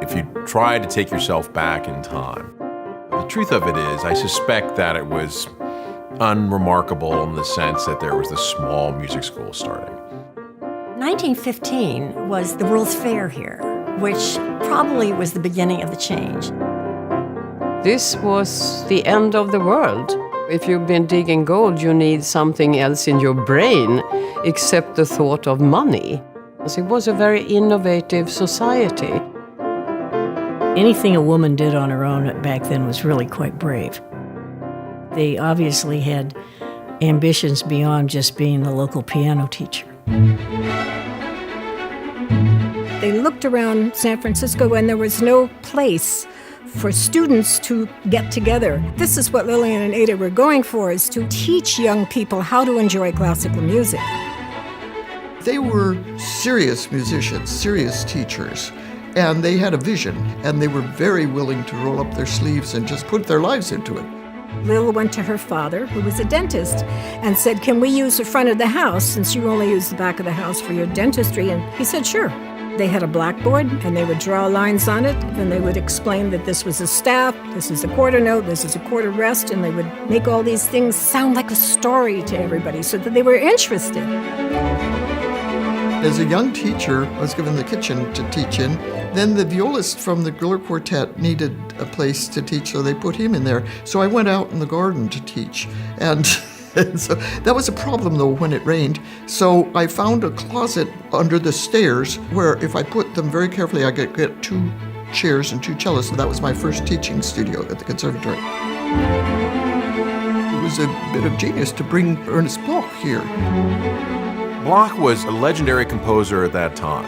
If you try to take yourself back in time, the truth of it is, I suspect that it was unremarkable in the sense that there was this small music school starting. 1915 was the World's Fair here, which probably was the beginning of the change. This was the end of the world. If you've been digging gold, you need something else in your brain except the thought of money. It was a very innovative society. Anything a woman did on her own back then was really quite brave. They obviously had ambitions beyond just being the local piano teacher. They looked around San Francisco and there was no place for students to get together. This is what Lillian and Ada were going for, is to teach young people how to enjoy classical music. They were serious musicians, serious teachers, and they had a vision, and they were very willing to roll up their sleeves and just put their lives into it. Lil went to her father, who was a dentist, and said, "Can we use the front of the house since you only use the back of the house for your dentistry?" And he said, "Sure." They had a blackboard, and they would draw lines on it, and they would explain that this was a staff, this is a quarter note, this is a quarter rest, and they would make all these things sound like a story to everybody so that they were interested. As a young teacher, I was given the kitchen to teach in. Then the violist from the Griller Quartet needed a place to teach, so they put him in there. So I went out in the garden to teach. And so that was a problem, though, when it rained. So I found a closet under the stairs where if I put them very carefully, I could get 2 chairs and 2 cellos. So that was my first teaching studio at the conservatory. It was a bit of genius to bring Ernest Bloch here. Bloch was a legendary composer at that time.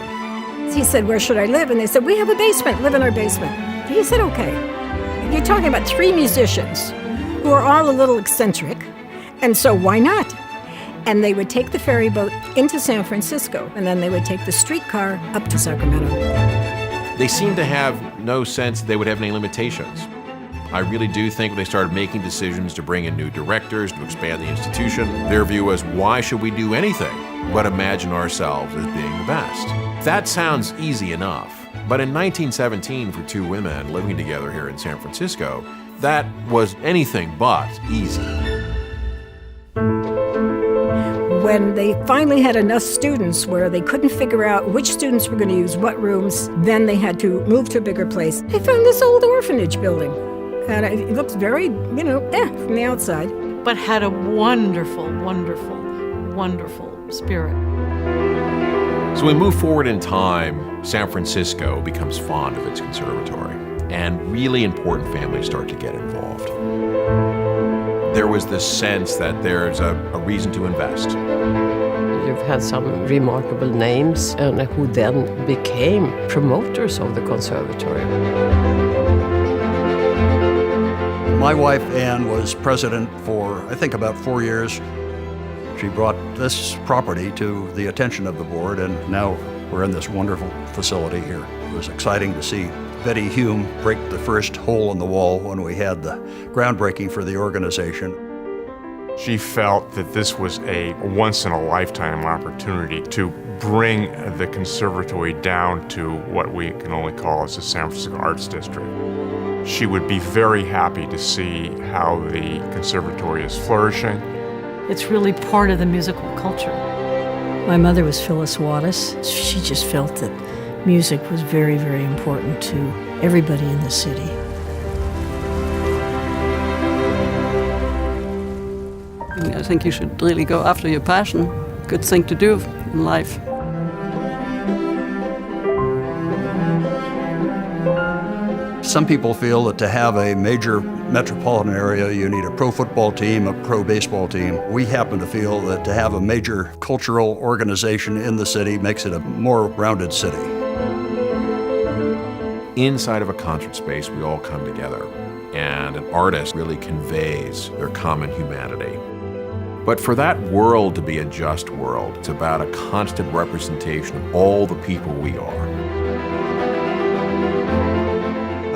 He said, "Where should I live?" And they said, "We have a basement, live in our basement." He said, "Okay." You're talking about 3 musicians who are all a little eccentric, and so why not? And they would take the ferry boat into San Francisco, and then they would take the streetcar up to Sacramento. They seemed to have no sense that they would have any limitations. I really do think when they started making decisions to bring in new directors, to expand the institution, their view was, why should we do anything but imagine ourselves as being the best? That sounds easy enough, but in 1917, for 2 women living together here in San Francisco, that was anything but easy. When they finally had enough students where they couldn't figure out which students were going to use what rooms, then they had to move to a bigger place. They found this old orphanage building. And it looks very, from the outside. But had a wonderful, wonderful, wonderful spirit. So we move forward in time, San Francisco becomes fond of its conservatory, and really important families start to get involved. There was this sense that there's a reason to invest. You've had some remarkable names and who then became promoters of the conservatory. My wife, Ann, was president for, I think, about 4 years. She brought this property to the attention of the board, and now we're in this wonderful facility here. It was exciting to see Betty Hume break the first hole in the wall when we had the groundbreaking for the organization. She felt that this was a once-in-a-lifetime opportunity to bring the conservatory down to what we can only call as the San Francisco Arts District. She would be very happy to see how the conservatory is flourishing. It's really part of the musical culture. My mother was Phyllis Wattis. She just felt that music was very, very important to everybody in the city. I think you should really go after your passion. Good thing to do in life. Some people feel that to have a major metropolitan area, you need a pro football team, a pro baseball team. We happen to feel that to have a major cultural organization in the city makes it a more rounded city. Inside of a concert space, we all come together, and an artist really conveys their common humanity. But for that world to be a just world, it's about a constant representation of all the people we are.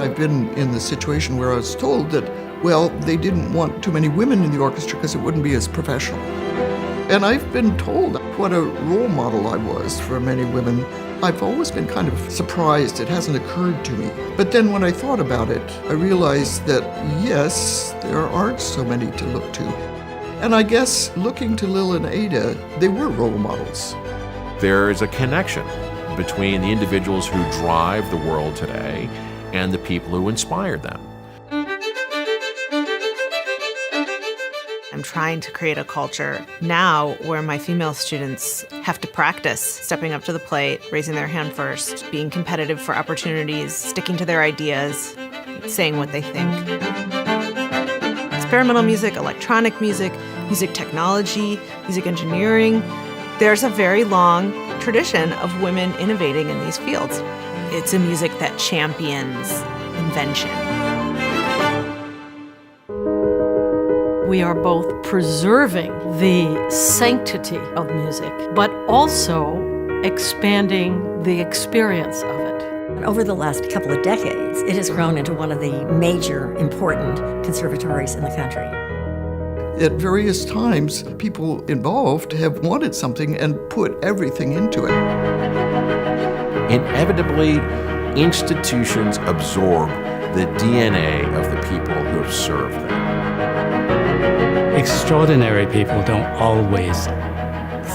I've been in the situation where I was told that, well, they didn't want too many women in the orchestra because it wouldn't be as professional. And I've been told what a role model I was for many women. I've always been kind of surprised it hasn't occurred to me. But then when I thought about it, I realized that yes, there aren't so many to look to. And I guess looking to Lil and Ada, they were role models. There is a connection between the individuals who drive the world today and the people who inspire them. I'm trying to create a culture now where my female students have to practice stepping up to the plate, raising their hand first, being competitive for opportunities, sticking to their ideas, saying what they think. Experimental music, electronic music, music technology, music engineering. There's a very long tradition of women innovating in these fields. It's a music that champions invention. We are both preserving the sanctity of music, but also expanding the experience of it. Over the last couple of decades, it has grown into one of the major, important conservatories in the country. At various times, people involved have wanted something and put everything into it. Inevitably, institutions absorb the DNA of the people who have served them. Extraordinary people don't always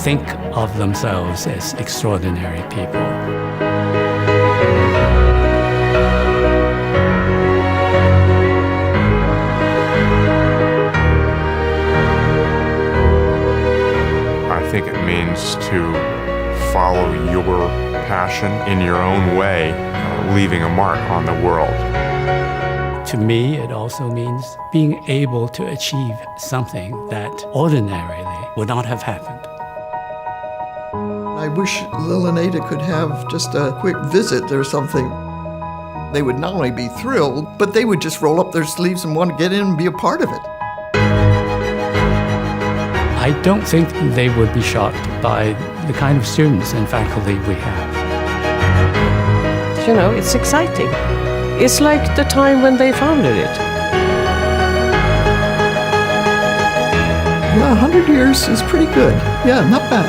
think of themselves as extraordinary people. I think it means to follow your passion in your own way, leaving a mark on the world. To me, it also means being able to achieve something that ordinarily would not have happened. I wish Lil and Ada could have just a quick visit or something. They would not only be thrilled, but they would just roll up their sleeves and want to get in and be a part of it. I don't think they would be shocked by the kind of students and faculty we have. You know, it's exciting. It's like the time when they founded it. Yeah, 100 years is pretty good. Yeah, not bad.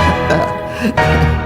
Not bad.